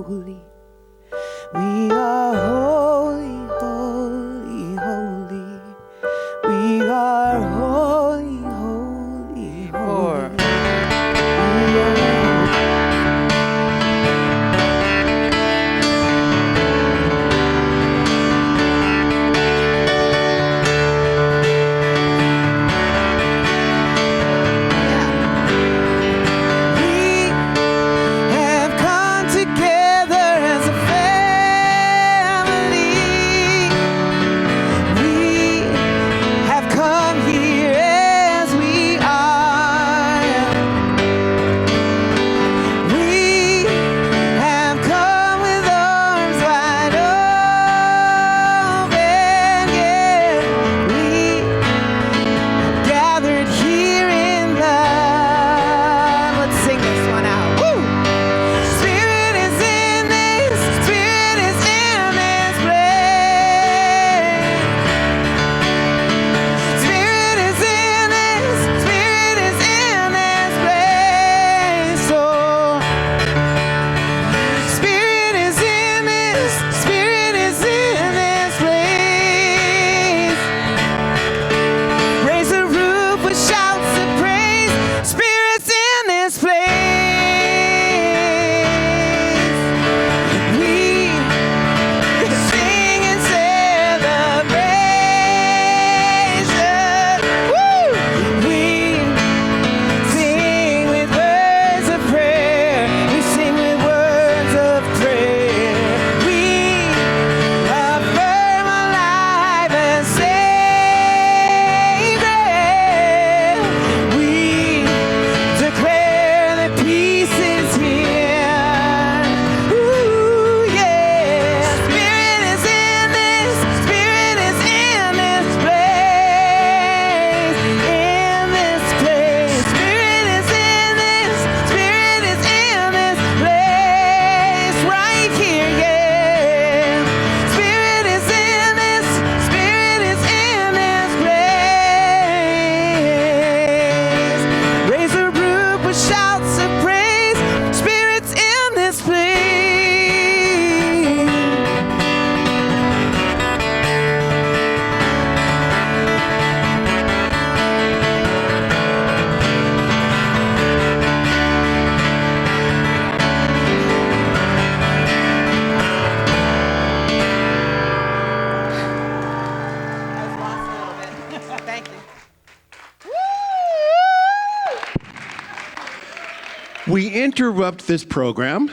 holy. We are holy, holy, holy. We are holy, holy, holy. We are We interrupt this program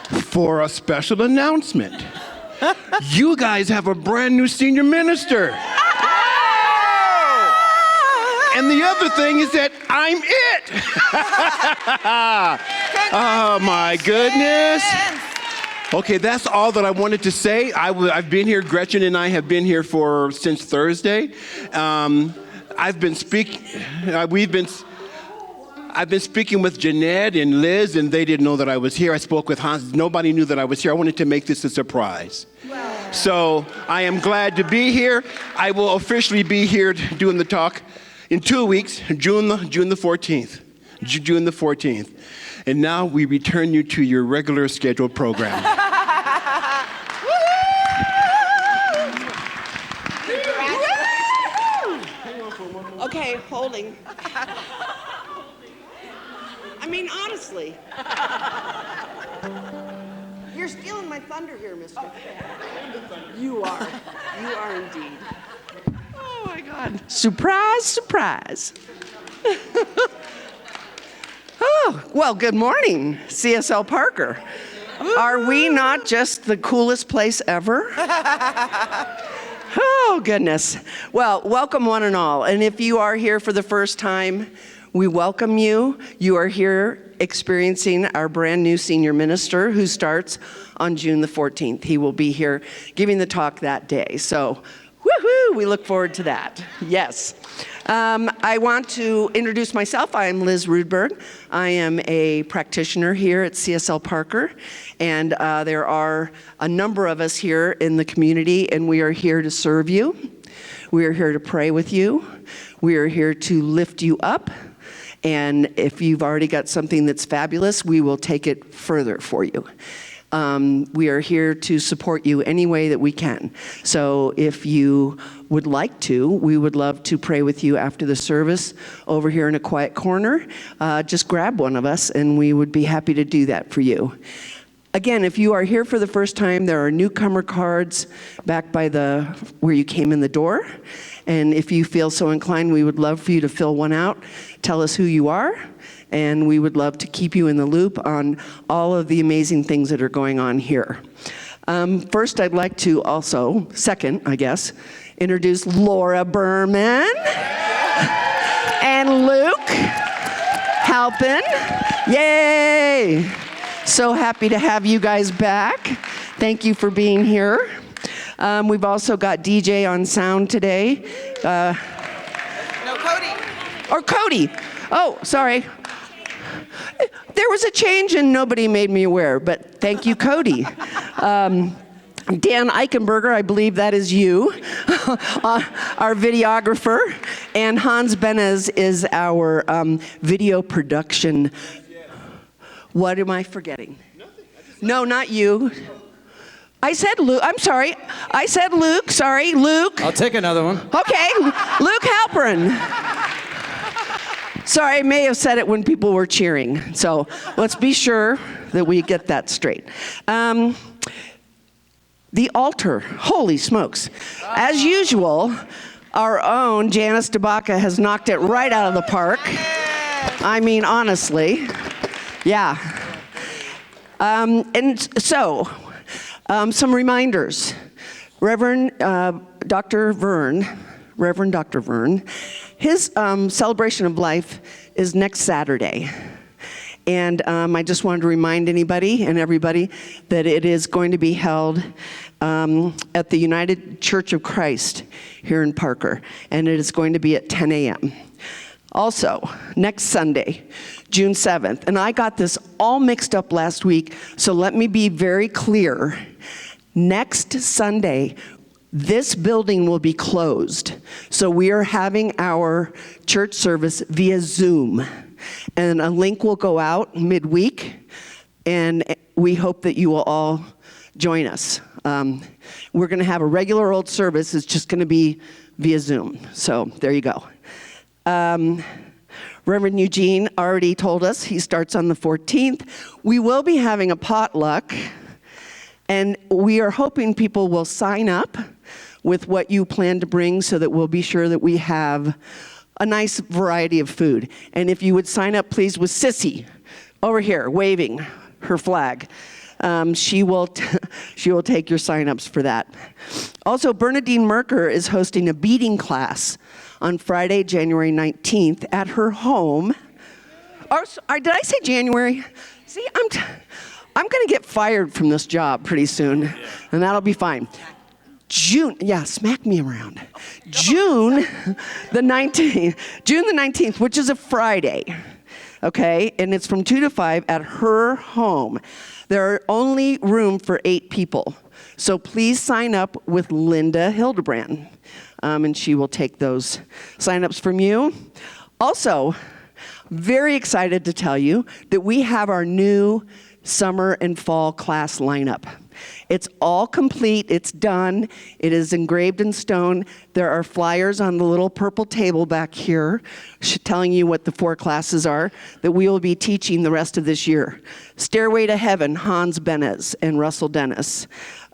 for a special announcement. You guys have a brand new senior minister. And the other thing is that I'm it. Oh my goodness. Okay, that's all that I wanted to say. I've been here, Gretchen and I have been here since Thursday. I've been speaking with Jeanette and Liz, and they didn't know that I was here. I spoke with Hans. Nobody knew that I was here. I wanted to make this a surprise. Wow. So I am glad to be here. I will officially be here doing the talk in 2 weeks, June the 14th. June the 14th. And now we return you to your regular scheduled program. Okay, holding. I mean, honestly. You're stealing my thunder here, mister. You are. You are indeed. Oh, my God. Surprise, surprise. Oh, well, good morning, CSL Parker. Are we not just the coolest place ever? Oh, goodness. Well, welcome one and all. And if you are here for the first time, we welcome you. You are here experiencing our brand new senior minister who starts on June the 14th. He will be here giving the talk that day. So, woohoo, we look forward to that. Yes. I want to introduce myself. I am Liz Rudberg. I am a practitioner here at CSL Parker, and there are a number of us here in the community, and we are here to serve you. We are here to pray with you. We are here to lift you up, And if you've already got something that's fabulous, we will take it further for you. We are here to support you any way that we can. So if you would like to, we would love to pray with you after the service over here in a quiet corner. Just grab one of us and we would be happy to do that for you. Again, if you are here for the first time, there are newcomer cards back by where you came in the door. And if you feel so inclined, we would love for you to fill one out. Tell us who you are. And we would love to keep you in the loop on all of the amazing things that are going on here. First, I'd like to also, second, I guess, introduce Laura Berman and Luke Halpin. Yay! So happy to have you guys back. Thank you for being here. We've also got DJ on sound today. No, Cody. Or Cody. Oh, sorry. There was a change and nobody made me aware, but thank you, Cody. Dan Eichenberger, I believe that is you, our videographer. And Hans Benez is our video production. What am I forgetting? No, not you. I said Luke. I'm sorry. I said Luke. Sorry, Luke. I'll take another one. Okay, Luke Halperin. Sorry, I may have said it when people were cheering. So let's be sure that we get that straight. The altar, holy smokes. As usual, our own Janice DeBaca has knocked it right out of the park. I mean, honestly. Yeah. And so, some reminders. Reverend Dr. Vern, his celebration of life is next Saturday. And I just wanted to remind anybody and everybody that it is going to be held at the United Church of Christ here in Parker. And it is going to be at 10 a.m. Also, next Sunday, June 7th, and I got this all mixed up last week, so let me be very clear. Next Sunday, this building will be closed. So we are having our church service via Zoom. And a link will go out midweek, and we hope that you will all join us. We're going to have a regular old service. It's just going to be via Zoom. So there you go. Reverend Eugene already told us he starts on the 14th. We will be having a potluck, and we are hoping people will sign up with what you plan to bring so that we'll be sure that we have a nice variety of food. And if you would sign up, please, with Sissy over here waving her flag. She will take your sign-ups for that. Also, Bernadine Merker is hosting a beading class on Friday, January 19th at her home. Or, did I say January? See, I'm going to get fired from this job pretty soon, and that'll be fine. June, yeah, smack me around. June the 19th, which is a Friday, okay? And it's from 2 to 5 at her home. There are only room for 8 people. So please sign up with Linda Hildebrand, and she will take those sign-ups from you. Also, very excited to tell you that we have our new summer and fall class lineup. It's all complete. It's done. It is engraved in stone. There are flyers on the little purple table back here telling you what the 4 classes are that we will be teaching the rest of this year. Stairway to Heaven, Hans Benez and Russell Dennis.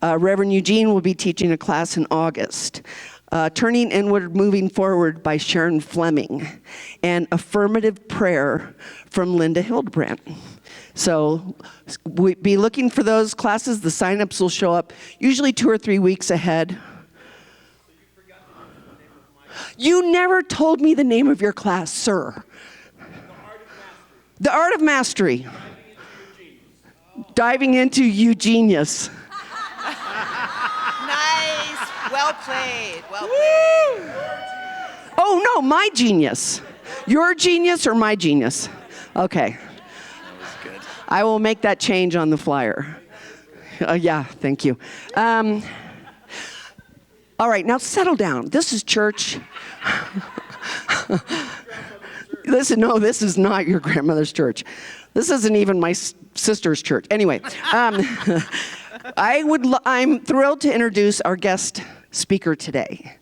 Reverend Eugene will be teaching a class in August. Turning Inward, Moving Forward by Sharon Fleming. And Affirmative Prayer from Linda Hildebrand. So we'll be looking for those classes. The sign-ups will show up usually 2 or 3 weeks ahead. You never told me the name of your class, sir. The Art of Mastery. Diving into Eugenius. Nice. Well played. Well played. Oh, no, my genius. Your genius or my genius? Okay. I will make that change on the flyer. Yeah, thank you. All right, now settle down. This is church. Listen, no, this is not your grandmother's church. This isn't even my sister's church. Anyway, I'm thrilled to introduce our guest speaker today.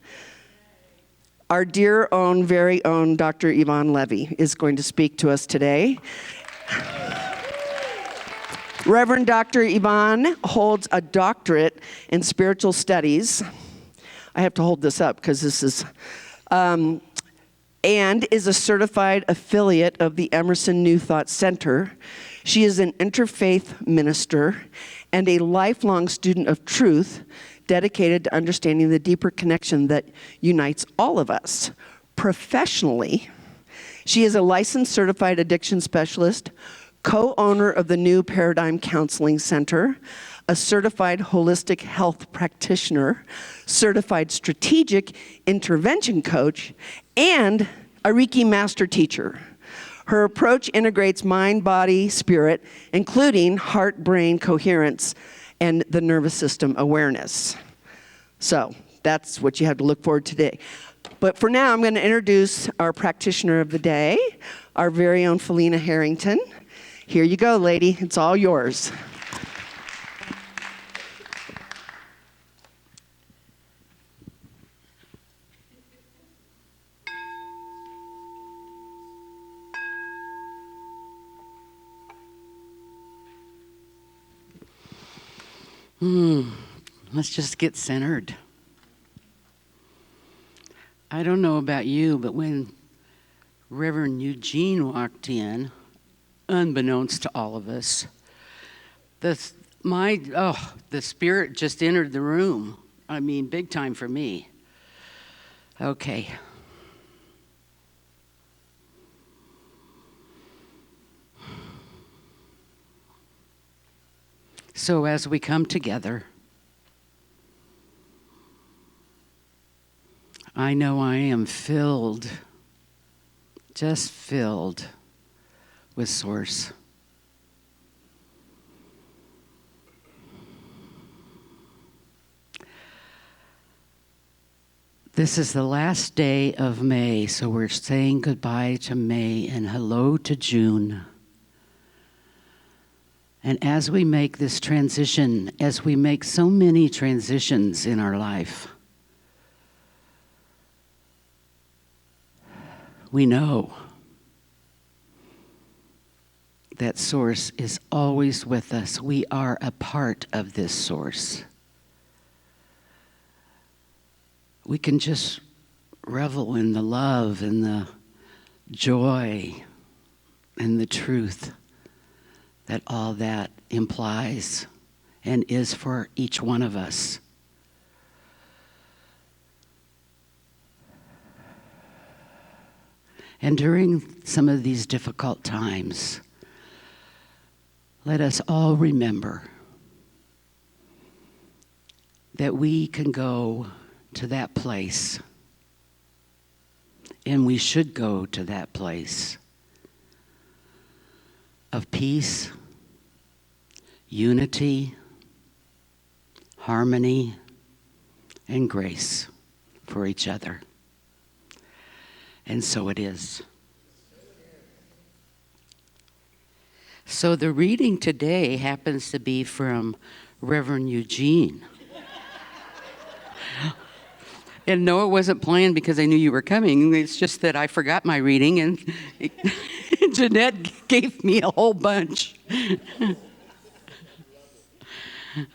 Our dear own, very own Dr. Evonne Levy is going to speak to us today. Reverend Dr. Evonne holds a doctorate in spiritual studies. I have to hold this up because this is, and is a certified affiliate of the Emerson New Thought Center. She is an interfaith minister and a lifelong student of truth, dedicated to understanding the deeper connection that unites all of us. Professionally, she is a licensed certified addiction specialist, co-owner of the New Paradigm Counseling Center, a certified holistic health practitioner, certified strategic intervention coach, and a Reiki master teacher. Her approach integrates mind, body, spirit, including heart-brain coherence and the nervous system awareness. So that's what you have to look forward to today. But for now, I'm going to introduce our practitioner of the day, our very own Felina Harrington. Here you go, lady. It's all yours. Let's just get centered. I don't know about you, but when Reverend Eugene walked in, unbeknownst to all of us, the spirit just entered the room. I mean, big time for me. Okay. So as we come together, I know I am filled, just filled with Source. This is the last day of May, so we're saying goodbye to May and hello to June. And as we make this transition, as we make so many transitions in our life, we know that Source is always with us. We are a part of this Source. We can just revel in the love and the joy and the truth that all that implies and is for each one of us. And during some of these difficult times, let us all remember that we can go to that place, and we should go to that place of peace, unity, harmony, and grace for each other. And so it is. So the reading today happens to be from Reverend Eugene. And no, it wasn't planned because I knew you were coming. It's just that I forgot my reading, and Jeanette gave me a whole bunch.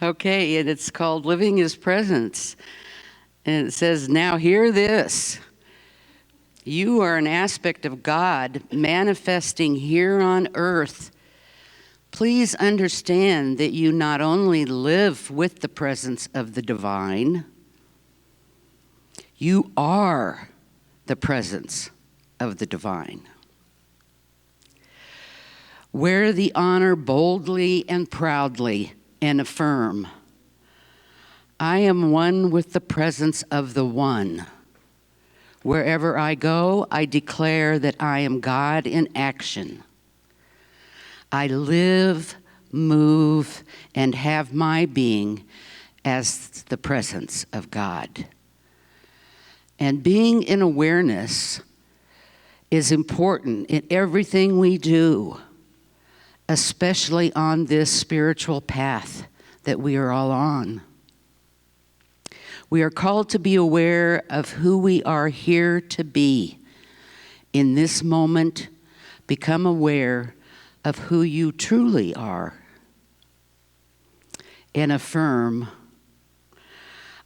Okay, and it's called Living His Presence. And it says, now hear this. You are an aspect of God manifesting here on earth. Please understand that you not only live with the presence of the divine, you are the presence of the divine. Wear the honor boldly and proudly and affirm, I am one with the presence of the One. Wherever I go, I declare that I am God in action. I live, move, and have my being as the presence of God. And being in awareness is important in everything we do, especially on this spiritual path that we are all on. We are called to be aware of who we are here to be. In this moment, become aware of who you truly are and affirm,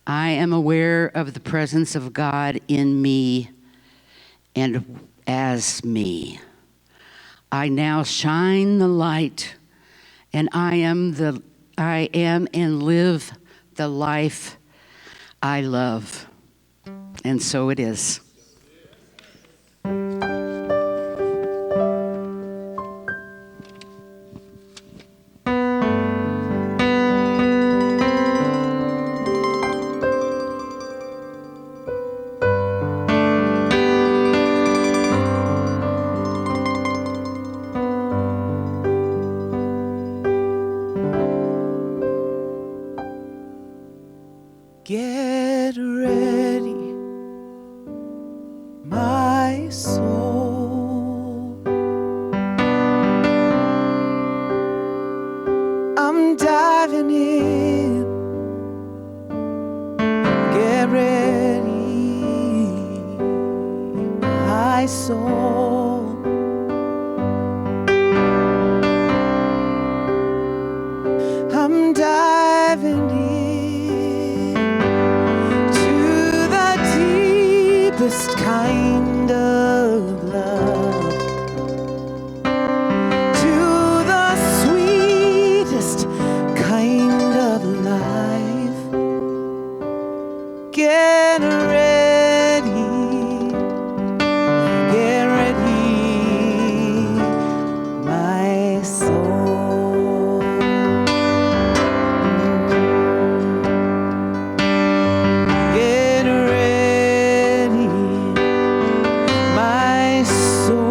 I am aware of the presence of God in me and as me. I now shine the light, and I am and live the life I love. And so it is. Get ready, my soul. I'm diving in. Get ready, my soul. I'm diving in. Deepest kind of love, to the sweetest kind of life. Get ready, my soul. Get ready, my soul.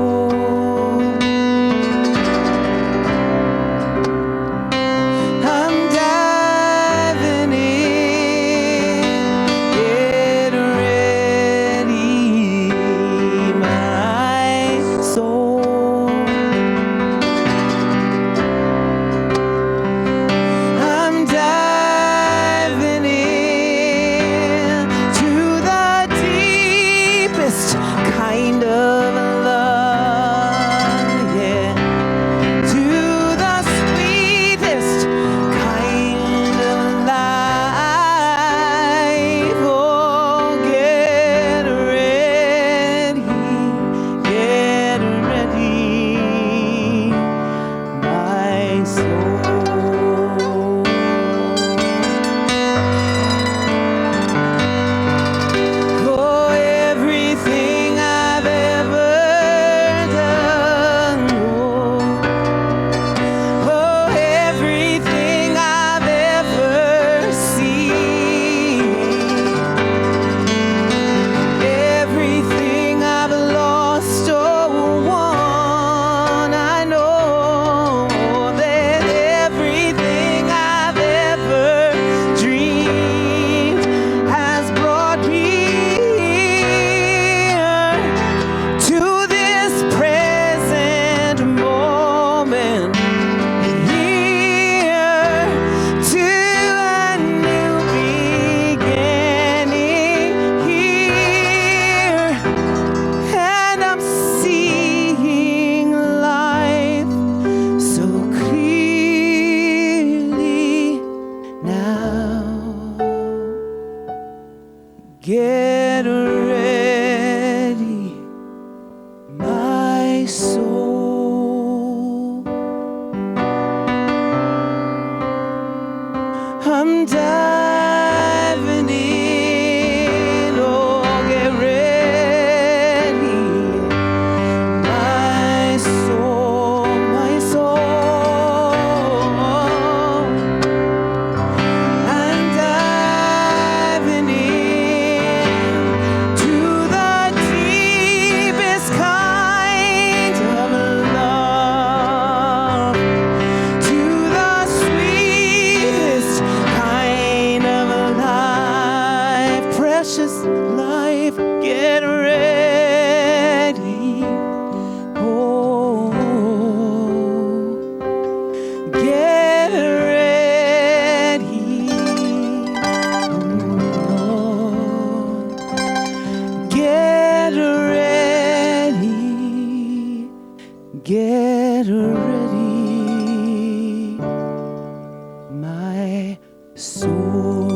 Get ready, get ready, my soul.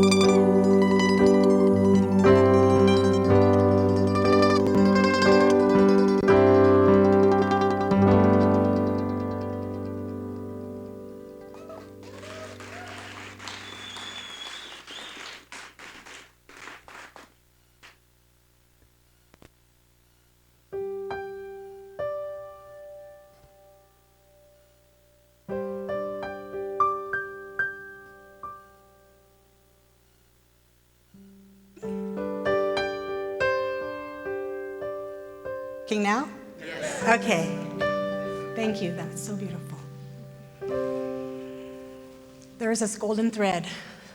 Working now? Yes. Okay. Thank you. That's so beautiful. There is this golden thread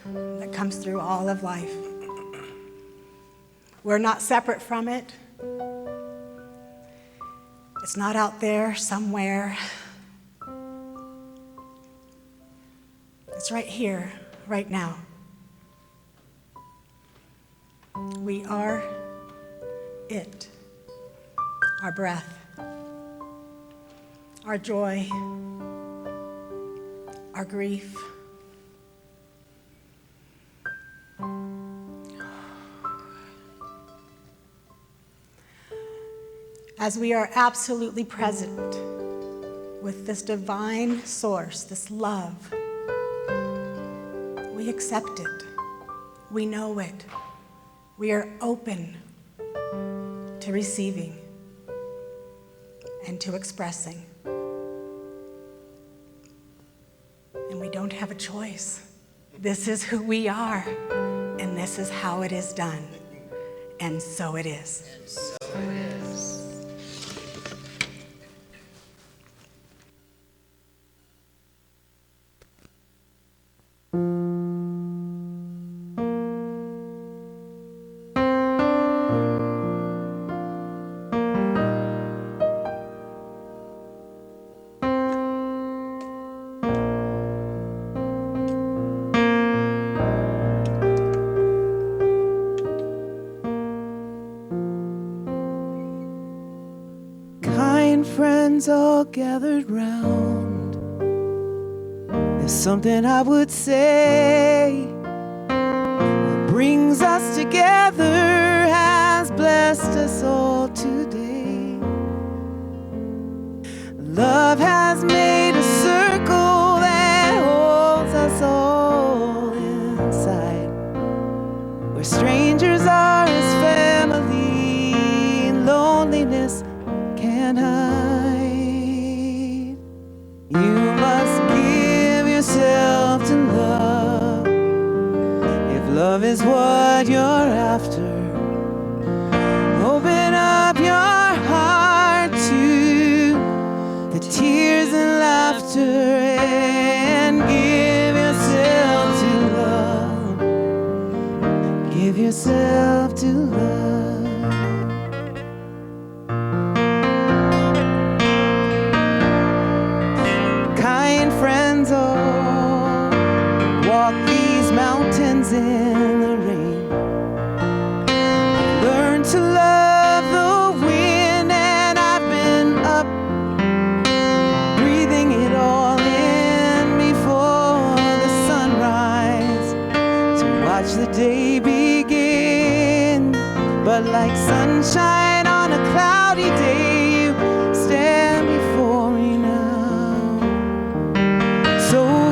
that comes through all of life. We're not separate from it. It's not out there somewhere. It's right here, right now. We are it. Our breath, our joy, our grief. As we are absolutely present with this divine source, this love, we accept it. We know it. We are open to receiving and to expressing. And we don't have a choice. This is who we are, and this is how it is done. And so it is. And so it is. Friends all gathered round. There's something I would say. What brings us together has blessed us all today. Love has made a circle that holds us all inside, where strangers are as family and loneliness can't hide. You must give yourself to love. If love is what you're after, open up your heart to the tears and laughter and give yourself to love. Give yourself to love. Walk these mountains in the rain. I've learned to love the wind, and I've been up, breathing it all in before the sunrise, to watch the day begin. But like sunshine on a cloudy day, you stand before me now. So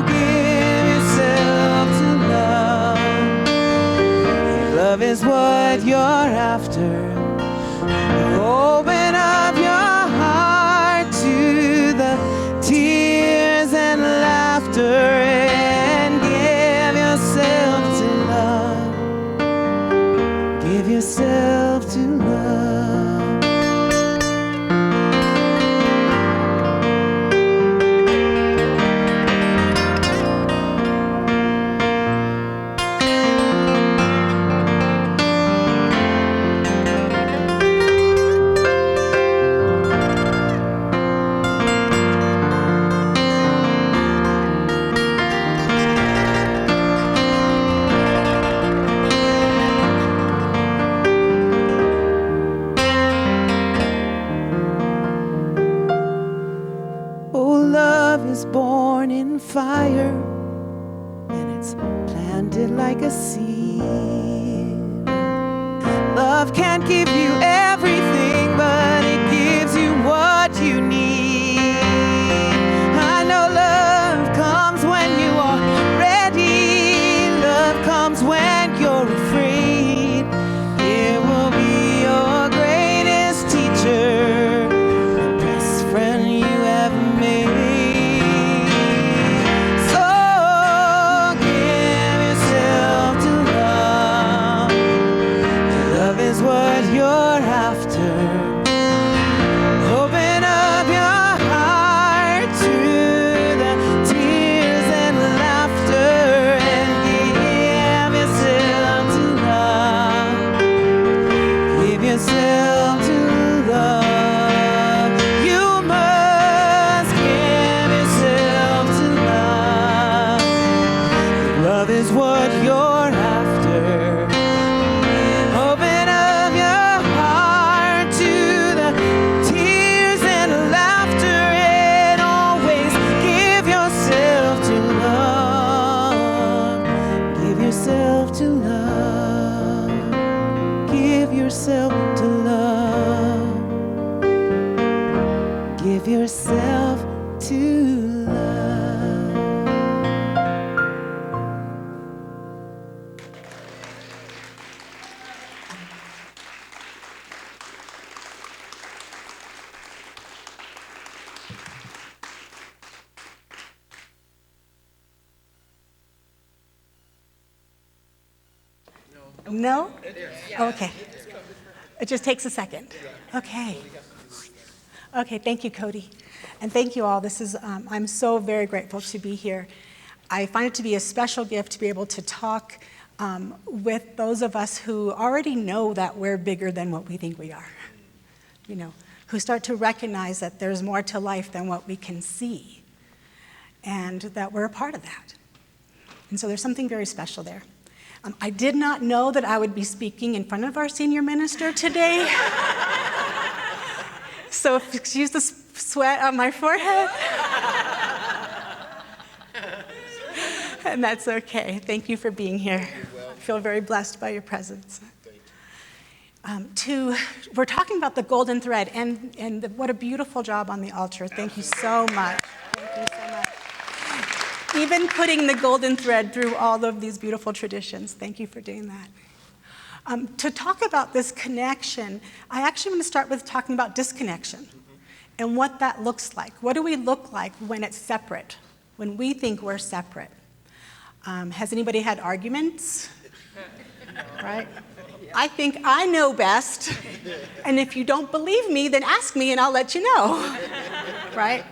love is what you're after. Open up your heart to the tears and laughter and give yourself to love. Give yourself to love. fire, and it's planted like a seed. Love can't give you everything, but it gives you what you need. I know love comes when you are ready. Love comes when you're afraid. It will be your greatest teacher, the best friend you ever made. So give yourself to love. Love is what you're after. Open up your heart to the tears and laughter, and give yourself to love. Give yourself to love. You must give yourself to love. Love is what you're after. Open up your heart to the tears and laughter, and always give yourself to love. Give yourself to love. Give yourself to love. Give yourself to love. No? Okay. It just takes a second. Okay. Okay, thank you, Cody. And thank you all. This is, I'm so very grateful to be here. I find it to be a special gift to be able to talk with those of us who already know that we're bigger than what we think we are. You know, who start to recognize that there's more to life than what we can see, and that we're a part of that. And so there's something very special there. I did not know that I would be speaking in front of our senior minister today. So excuse the sweat on my forehead. And that's okay. Thank you for being here. I feel very blessed by your presence. We're talking about the golden thread, and what a beautiful job on the altar. Thank you so much. Thank you so much. Even putting the golden thread through all of these beautiful traditions. Thank you for doing that. To talk about this connection, I actually want to start with talking about disconnection and what that looks like. What do we look like when it's separate, when we think we're separate? Has anybody had arguments? Right? I think I know best, and if you don't believe me, then ask me and I'll let you know, right?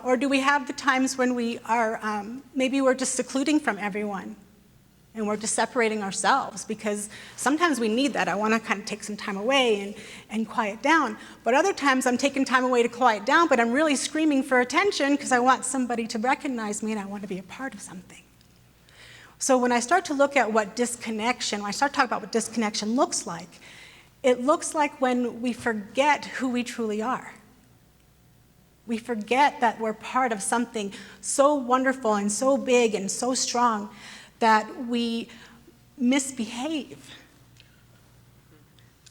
Or do we have the times when we are, maybe we're just secluding from everyone and we're just separating ourselves, because sometimes we need that. I want to kind of take some time away and quiet down. But other times I'm taking time away to quiet down, but I'm really screaming for attention because I want somebody to recognize me and I want to be a part of something. So when I start to look at what disconnection, when I start talking about what disconnection looks like, it looks like when we forget who we truly are. We forget that we're part of something so wonderful and so big and so strong that we misbehave.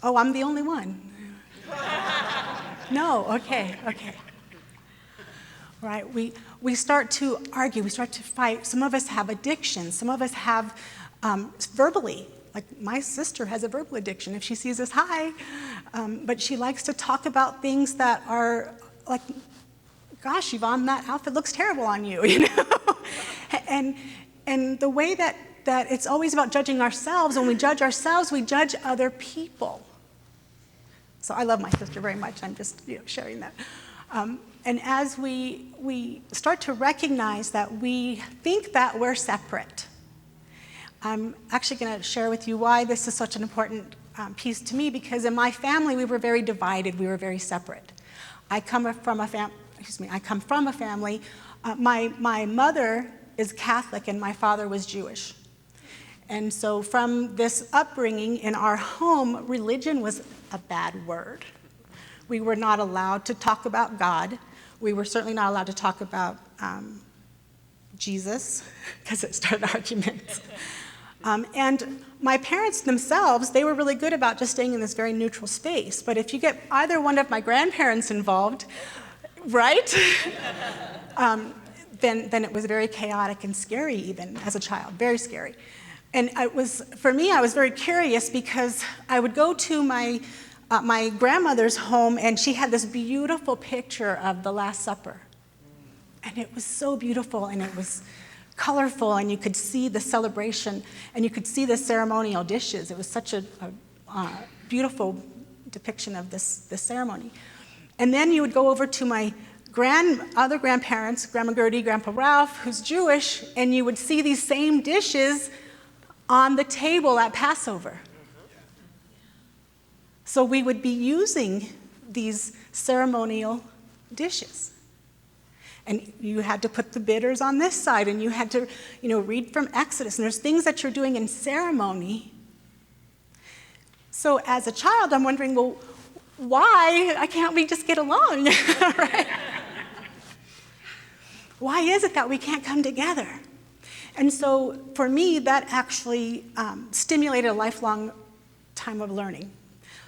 Oh, I'm the only one. No, okay. Right, we start to argue, we start to fight. Some of us have addictions. Some of us have verbally, like my sister has a verbal addiction. If she sees us, hi. But she likes to talk about things that are like, gosh, Evonne, that outfit looks terrible on you, you know? and the way that it's always about judging ourselves. When we judge ourselves, we judge other people. So I love my sister very much. I'm just sharing that. And as we start to recognize that we think that we're separate, I'm actually going to share with you why this is such an important piece to me, because in my family, we were very divided. We were very separate. I come from a family, my mother is Catholic and my father was Jewish. And so from this upbringing in our home, religion was a bad word. We were not allowed to talk about God. We were certainly not allowed to talk about Jesus, because it started arguments. And my parents themselves, they were really good about just staying in this very neutral space. But if you get either one of my grandparents involved, right? Then it was very chaotic and scary even as a child, very scary. And for me, I was very curious because I would go to my grandmother's home and she had this beautiful picture of the Last Supper. And it was so beautiful and it was colorful and you could see the celebration and you could see the ceremonial dishes. It was such a beautiful depiction of this ceremony. And then you would go over to my other grandparents, Grandma Gertie, Grandpa Ralph, who's Jewish, and you would see these same dishes on the table at Passover. So we would be using these ceremonial dishes. And you had to put the bitters on this side, and you had to, read from Exodus. And there's things that you're doing in ceremony. So as a child, I'm wondering, well, why can't we just get along? Right? Why is it that we can't come together? And so for me, that actually stimulated a lifelong time of learning.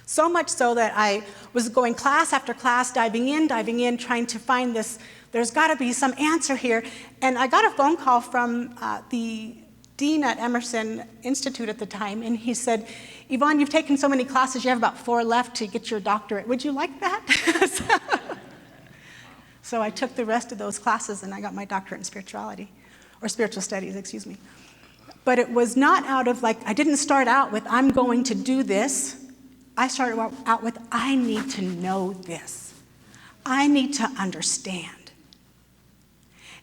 So much so that I was going class after class, diving in, trying to find this. There's got to be some answer here. And I got a phone call from the dean at Emerson Institute at the time, and he said, Evonne, you've taken so many classes, you have about 4 left to get your doctorate. Would you like that? So I took the rest of those classes, and I got my doctorate in spirituality, or spiritual studies, excuse me. But it was not out of I didn't start out with, I'm going to do this. I started out with, I need to know this. I need to understand.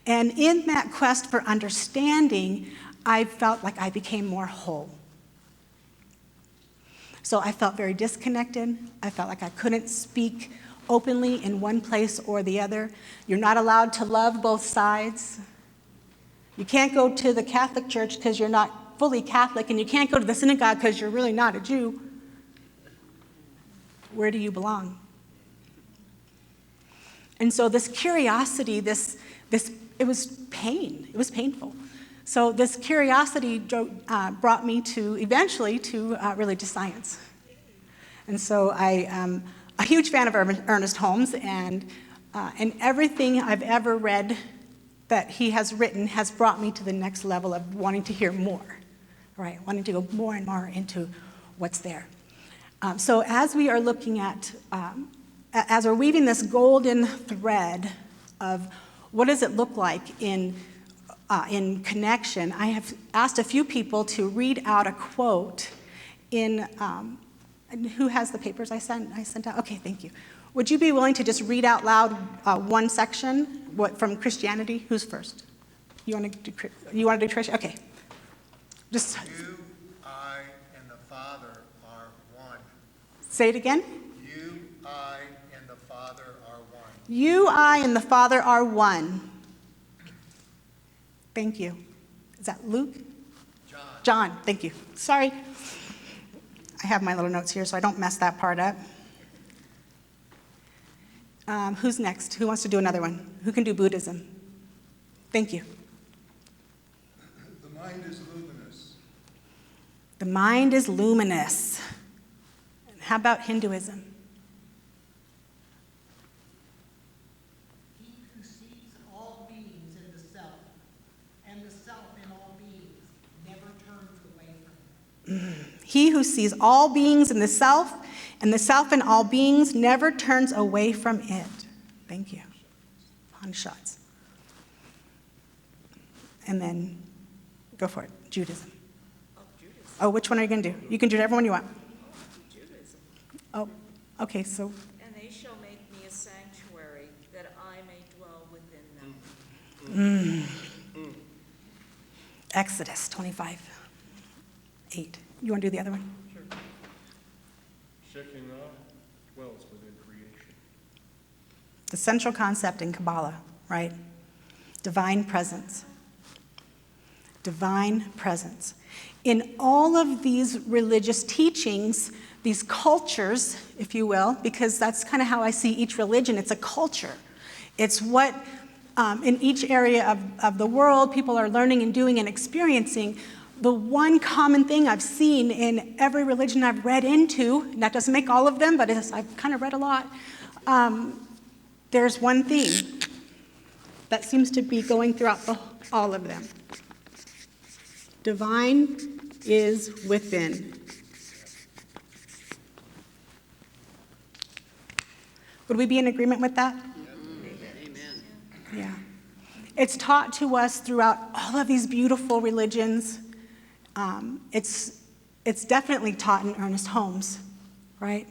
And in that quest for understanding, I felt like I became more whole. So I felt very disconnected. I felt like I couldn't speak openly in one place or the other. You're not allowed to love both sides. You can't go to the Catholic Church because you're not fully Catholic, and you can't go to the synagogue because you're really not a Jew. Where do you belong? And so this curiosity, it was pain. It was painful. So this curiosity brought me eventually to religious science. And so I am a huge fan of Ernest Holmes, and everything I've ever read that he has written has brought me to the next level of wanting to hear more, right? Wanting to go more and more into what's there. So as we are looking at, as we're weaving this golden thread of what does it look like in connection, I have asked a few people to read out a quote in, who has the papers I sent out? Okay, thank you. Would you be willing to just read out loud one section from Christianity? Who's first? You want to do Christian? Okay. Just. You, I, and the Father are one. Say it again. You, I, and the Father are one. You, I, and the Father are one. Thank you. Is that Luke? John. John, thank you. Sorry. I have my little notes here so I don't mess that part up. Who's next? Who wants to do another one? Who can do Buddhism? Thank you. The mind is luminous. The mind is luminous. How about Hinduism? He who sees all beings in the self, and the self in all beings, never turns away from it. He who sees all beings in the self, and the self in all beings never turns away from it. Thank you. Shots. And then, go for it, Judaism. Oh, which one are you going to do? You can do whatever one you want. Judaism. Oh, okay, so. And they shall make me a sanctuary that I may dwell within them. Exodus 25:8. You want to do the other one? Sure. Shekinah dwells within creation. The central concept in Kabbalah, right? Divine presence. Divine presence. In all of these religious teachings, these cultures, if you will, because that's kind of how I see each religion, it's a culture. It's what in each area of the world, people are learning and doing and experiencing. The one common thing I've seen in every religion I've read into, and that doesn't make all of them, but I've kind of read a lot, there's one theme that seems to be going throughout all of them. Divine is within. Would we be in agreement with that? Amen. Yeah. It's taught to us throughout all of these beautiful religions. It's definitely taught in Ernest Holmes, right?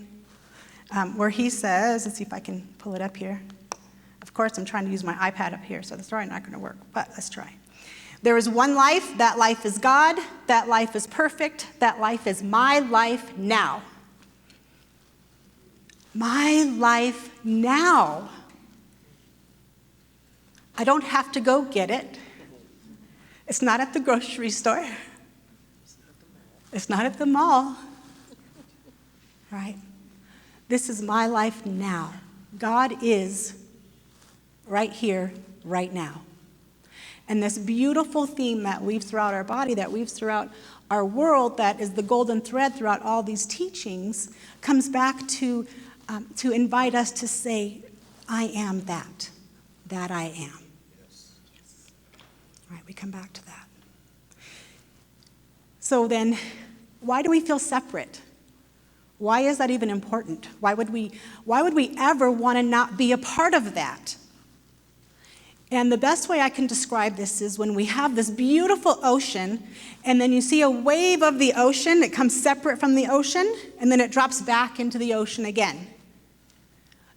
Where he says, let's see if I can pull it up here. Of course, I'm trying to use my iPad up here, so that's probably not going to work, but let's try. There is one life, that life is God, that life is perfect, that life is my life now. My life now. I don't have to go get it. It's not at the grocery store. It's not at the mall. Right? This is my life now. God is right here, right now. And this beautiful theme that weaves throughout our body, that weaves throughout our world, that is the golden thread throughout all these teachings, comes back to invite us to say, I am that I am. All right, we come back to that. So then, why do we feel separate? Why is that even important? Why would we ever want to not be a part of that? And the best way I can describe this is when we have this beautiful ocean, and then you see a wave of the ocean, it comes separate from the ocean, and then it drops back into the ocean again.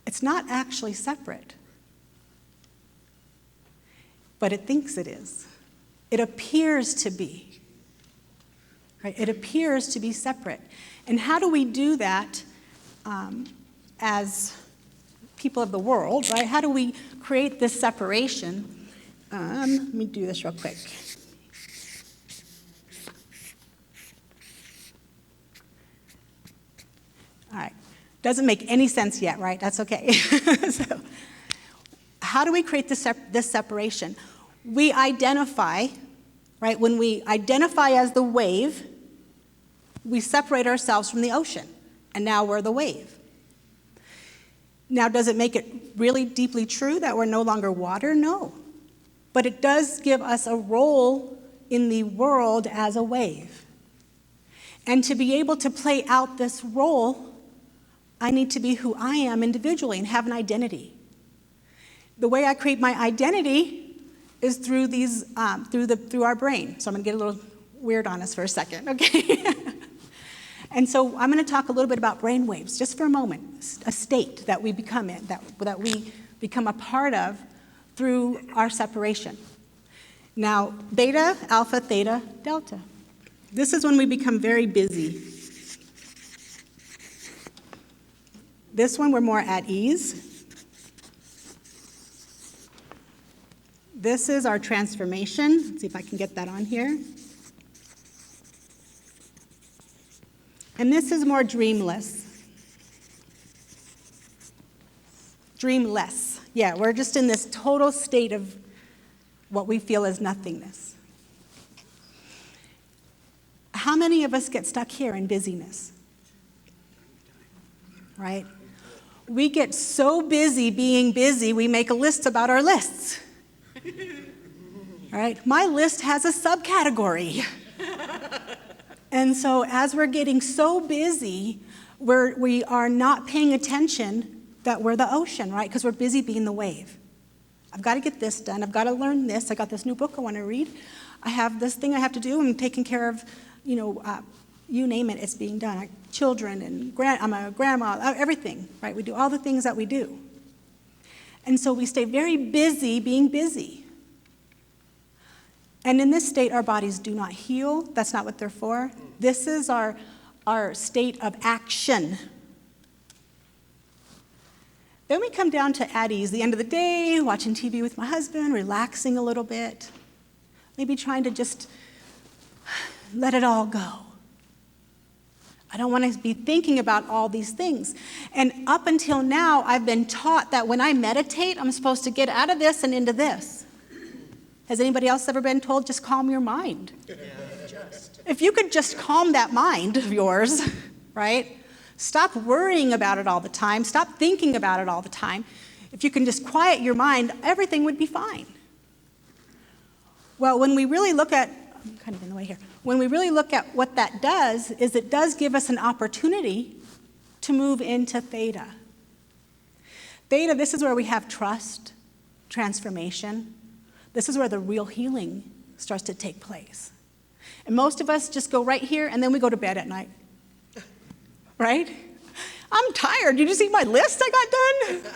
It's not actually separate, but it thinks it is. It appears to be. Right? It appears to be separate. And how do we do that as people of the world, right? How do we create this separation? Let me do this real quick. All right. Doesn't make any sense yet, right? That's okay. So, how do we create this separation? We identify, right? When we identify as the wave, we separate ourselves from the ocean, and now we're the wave. Now, does it make it really deeply true that we're no longer water? No. But it does give us a role in the world as a wave. And to be able to play out this role, I need to be who I am individually and have an identity. The way I create my identity is through these, through our brain. So I'm going to get a little weird on us for a second, okay? And so I'm going to talk a little bit about brain waves, just for a moment, a state that we become in, that we become a part of through our separation. Now, beta, alpha, theta, delta. This is when we become very busy. This one, we're more at ease. This is our transformation. Let's see if I can get that on here. And this is more dreamless. Dreamless. Yeah, we're just in this total state of what we feel as nothingness. How many of us get stuck here in busyness? Right? We get so busy being busy, we make a list about our lists. Right? My list has a subcategory. And so as we're getting so busy, we are not paying attention that we're the ocean, right? Because we're busy being the wave. I've got to get this done. I've got to learn this. I got this new book I want to read. I have this thing I have to do. I'm taking care of, you name it, it's being done. Children and I'm a grandma, everything, right? We do all the things that we do. And so we stay very busy being busy. And in this state, our bodies do not heal. That's not what they're for. This is our state of action. Then we come down to at ease, the end of the day, watching TV with my husband, relaxing a little bit, maybe trying to just let it all go. I don't want to be thinking about all these things. And up until now, I've been taught that when I meditate, I'm supposed to get out of this and into this. Has anybody else ever been told, just calm your mind? If you could just calm that mind of yours, right? Stop worrying about it all the time. Stop thinking about it all the time. If you can just quiet your mind, everything would be fine. Well, when we really look at, I'm kind of in the way here. When we really look at what that does, is it does give us an opportunity to move into theta. Theta, this is where we have trust, transformation. This is where the real healing starts to take place. And most of us just go right here, and then we go to bed at night. Right? I'm tired. Did you see my list I got done?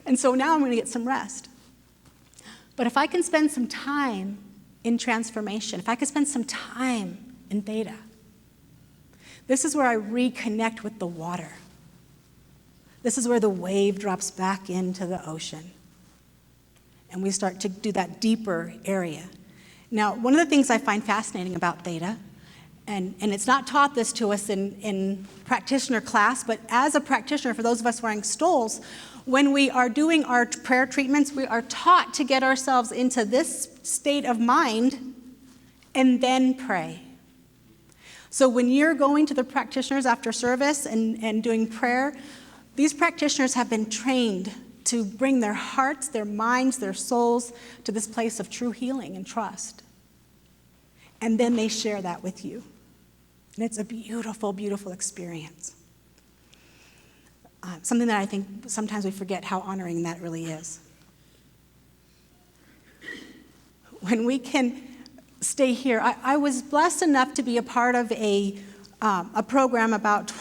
And so now I'm going to get some rest. But if I can spend some time in transformation, if I could spend some time in theta, this is where I reconnect with the water. This is where the wave drops back into the ocean. And we start to do that deeper area. Now, one of the things I find fascinating about theta, and it's not taught this to us in practitioner class, but as a practitioner, for those of us wearing stoles, when we are doing our prayer treatments, we are taught to get ourselves into this state of mind and then pray. So when you're going to the practitioners after service and doing prayer, these practitioners have been trained to bring their hearts, their minds, their souls to this place of true healing and trust. And then they share that with you. And it's a beautiful, beautiful experience. Something that I think sometimes we forget how honoring that really is. When we can stay here, I was blessed enough to be a part of a program about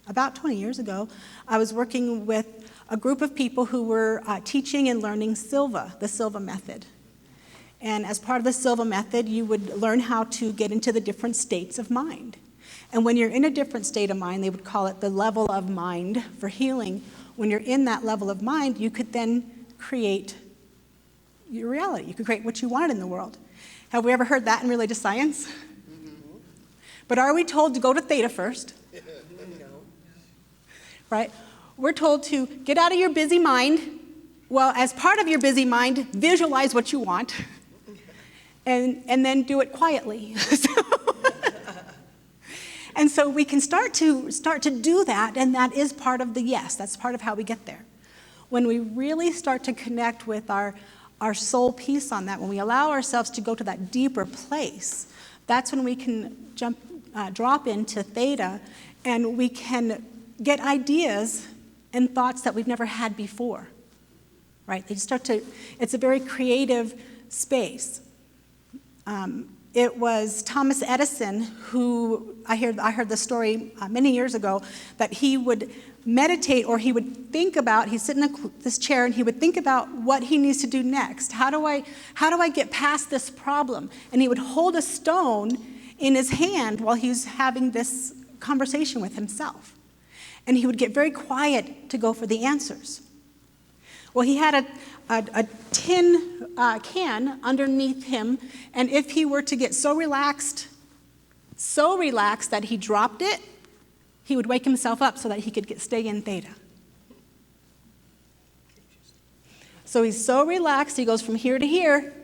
20 years ago. I was working with a group of people who were teaching and learning Silva, the Silva method. And as part of the Silva method, you would learn how to get into the different states of mind. And when you're in a different state of mind, they would call it the level of mind for healing. When you're in that level of mind, you could then create your reality. You could create what you wanted in the world. Have we ever heard that in religious science? Mm-hmm. But are we told to go to theta first? No. Right? We're told to get out of your busy mind. Well, as part of your busy mind, visualize what you want. And then do it quietly. And so we can start to do that, and that is part of the yes. That's part of how we get there. When we really start to connect with our soul piece on that, when we allow ourselves to go to that deeper place, that's when we can drop into theta, and we can get ideas and thoughts that we've never had before. Right? They start to. It's a very creative space. It was Thomas Edison who, I heard the story many years ago, that he would meditate, or he would think about, he'd sit in this chair and he would think about what he needs to do next. How do I get past this problem? And he would hold a stone in his hand while he was having this conversation with himself. And he would get very quiet to go for the answers. Well, he had a tin can underneath him, and if he were to get so relaxed that he dropped it, he would wake himself up so that he could stay in theta. So he's so relaxed, he goes from here to here.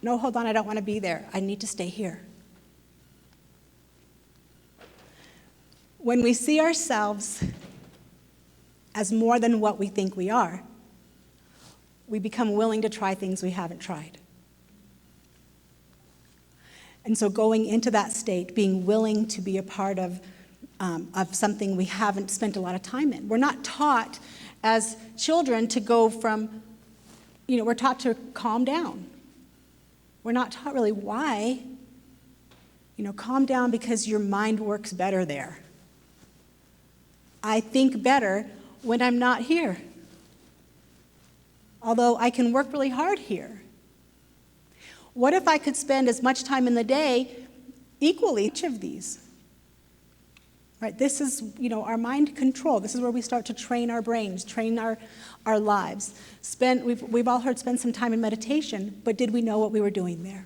No, hold on, I don't want to be there. I need to stay here. When we see ourselves as more than what we think we are, we become willing to try things we haven't tried. And so going into that state, being willing to be a part of something we haven't spent a lot of time in. We're not taught as children to go from, we're taught to calm down. We're not taught really why. Calm down because your mind works better there. I think better when I'm not here. Although I can work really hard here. What if I could spend as much time in the day equally each of these? Right? This is, our mind control. This is where we start to train our brains, train our lives. We've all heard spend some time in meditation, but did we know what we were doing there?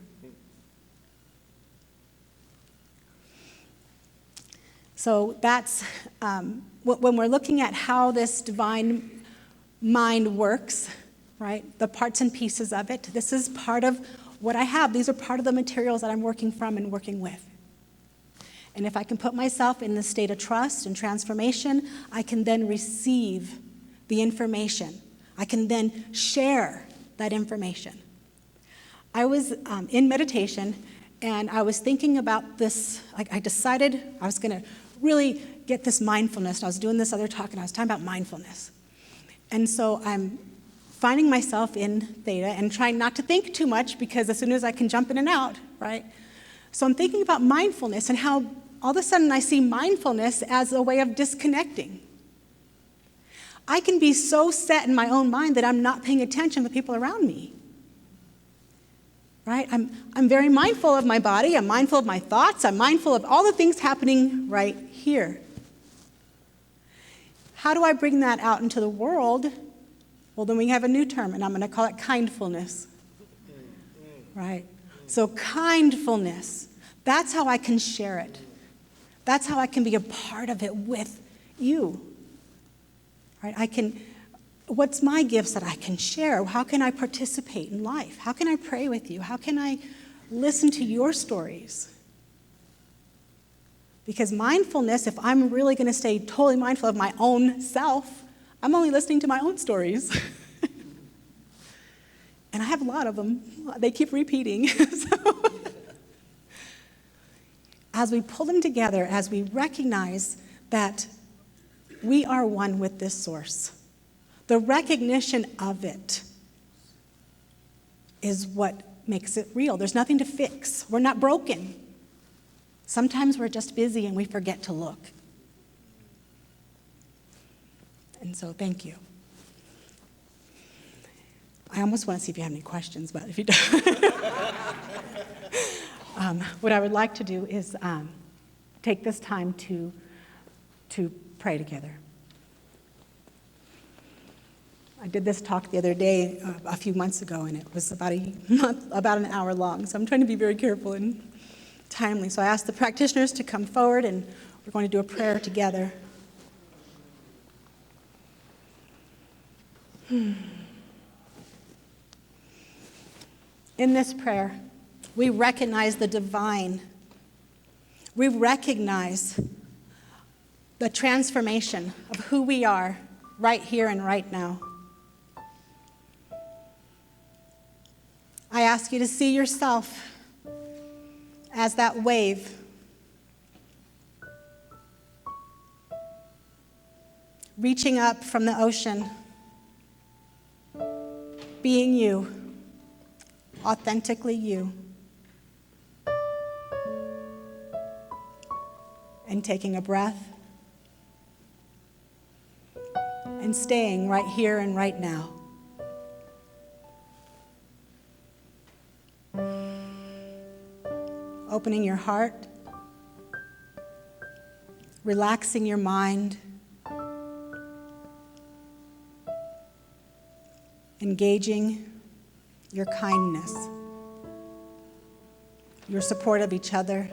So that's, when we're looking at how this divine mind works, right, the parts and pieces of it, this is part of what I have. These are part of the materials that I'm working from and working with. And if I can put myself in the state of trust and transformation, I can then receive the information. I can then share that information. I was in meditation, and I was thinking about this. I decided I was going to really get this mindfulness. I was doing this other talk, and I was talking about mindfulness. And so I'm finding myself in theta and trying not to think too much, because as soon as I can jump in and out, right? So I'm thinking about mindfulness and how all of a sudden I see mindfulness as a way of disconnecting. I can be so set in my own mind that I'm not paying attention to the people around me. Right? I'm very mindful of my body, I'm mindful of my thoughts, I'm mindful of all the things happening right here. How do I bring that out into the world? Well, then we have a new term, and I'm going to call it kindfulness. Right? So kindfulness, that's how I can share it. That's how I can be a part of it with you. Right? What's my gifts that I can share? How can I participate in life? How can I pray with you? How can I listen to your stories? Because mindfulness, if I'm really going to stay totally mindful of my own self, I'm only listening to my own stories. And I have a lot of them. They keep repeating. So, as we pull them together, as we recognize that we are one with this source, the recognition of it is what makes it real. There's nothing to fix. We're not broken. Sometimes we're just busy and we forget to look. And so thank you. I almost want to see if you have any questions, but if you don't. What I would like to do is take this time to pray together. I did this talk the other day, a few months ago, and it was about an hour long. So I'm trying to be very careful and timely. So I asked the practitioners to come forward, and we're going to do a prayer together. In this prayer, we recognize the divine. We recognize the transformation of who we are right here and right now. I ask you to see yourself as that wave. Reaching up from the ocean, being you, authentically you, and taking a breath and staying right here and right now. Opening your heart, relaxing your mind, engaging your kindness, your support of each other,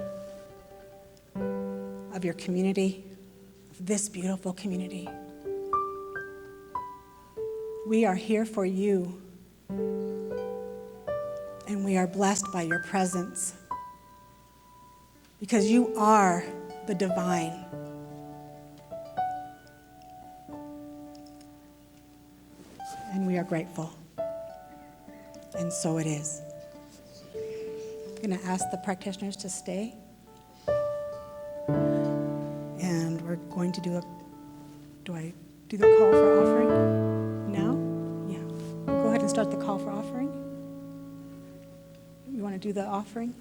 of your community, of this beautiful community. We are here for you, and we are blessed by your presence, because you are the divine. And we are grateful. And so it is. I'm going to ask the practitioners to stay. And we're going to do I do the call for offering now? Yeah. We'll go ahead and start the call for offering. You want to do the offering?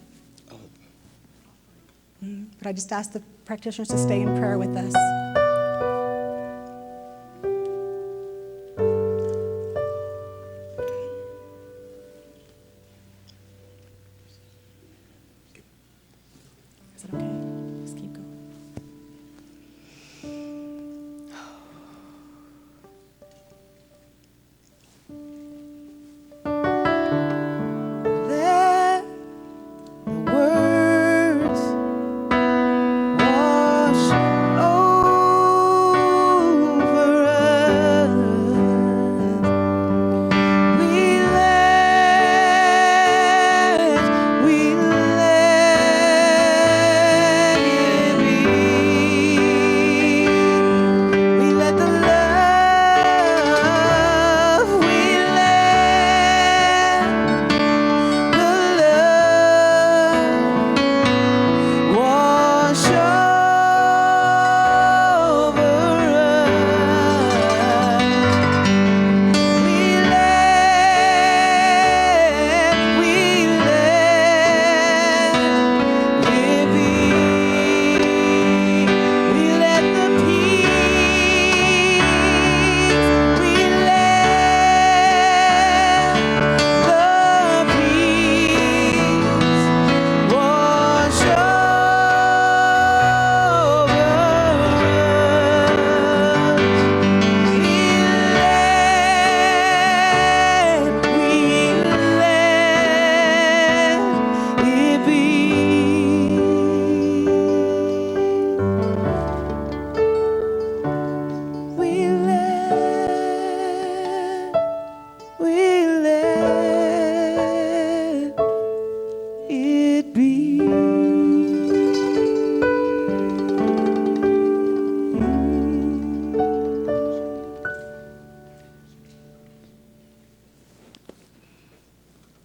But I just asked the practitioners to stay in prayer with us. Is it okay? Just keep going. Let the words wash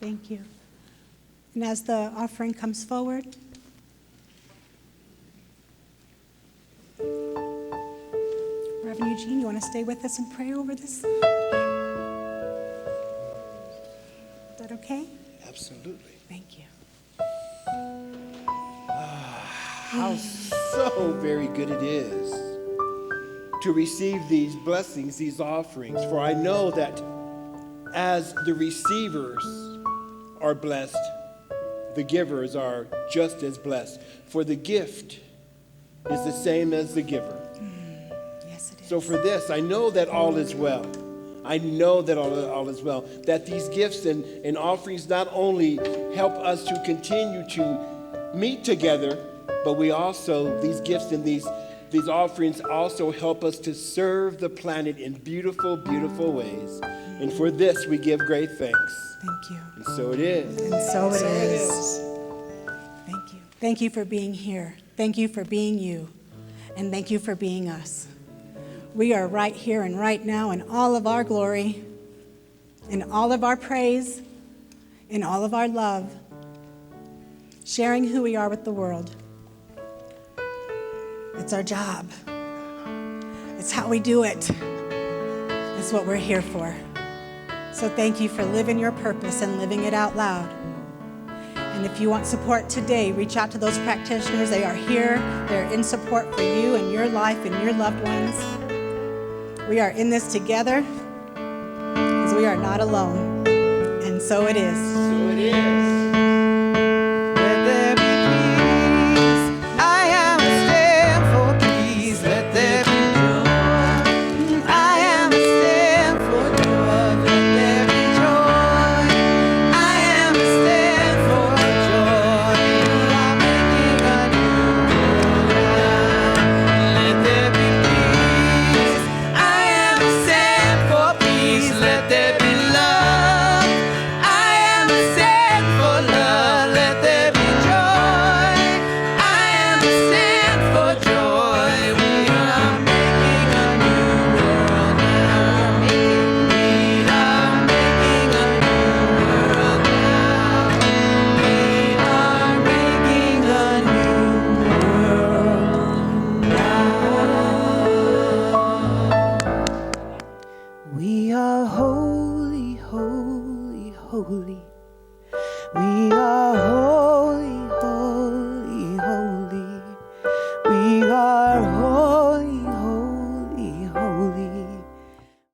Thank you. And as the offering comes forward, Reverend Eugene, you want to stay with us and pray over this? Is that okay? Absolutely. Thank you. How so very good it is to receive these blessings, these offerings. For I know that as the receivers are blessed, the givers are just as blessed. For the gift is the same as the giver. Yes, it is. So for this, I know that all is well. I know that all is well. That these gifts and offerings not only help us to continue to meet together, but we also, these gifts and these offerings also help us to serve the planet in beautiful, beautiful ways. And for this, we give great thanks. Thank you. And so it is. And so it is. Thank you. Thank you for being here. Thank you for being you. And thank you for being us. We are right here and right now in all of our glory, in all of our praise, in all of our love, sharing who we are with the world. It's our job. It's how we do it. It's what we're here for. So thank you for living your purpose and living it out loud. And if you want support today, reach out to those practitioners. They are here. They're in support for you and your life and your loved ones. We are in this together because we are not alone. And so it is. So it is.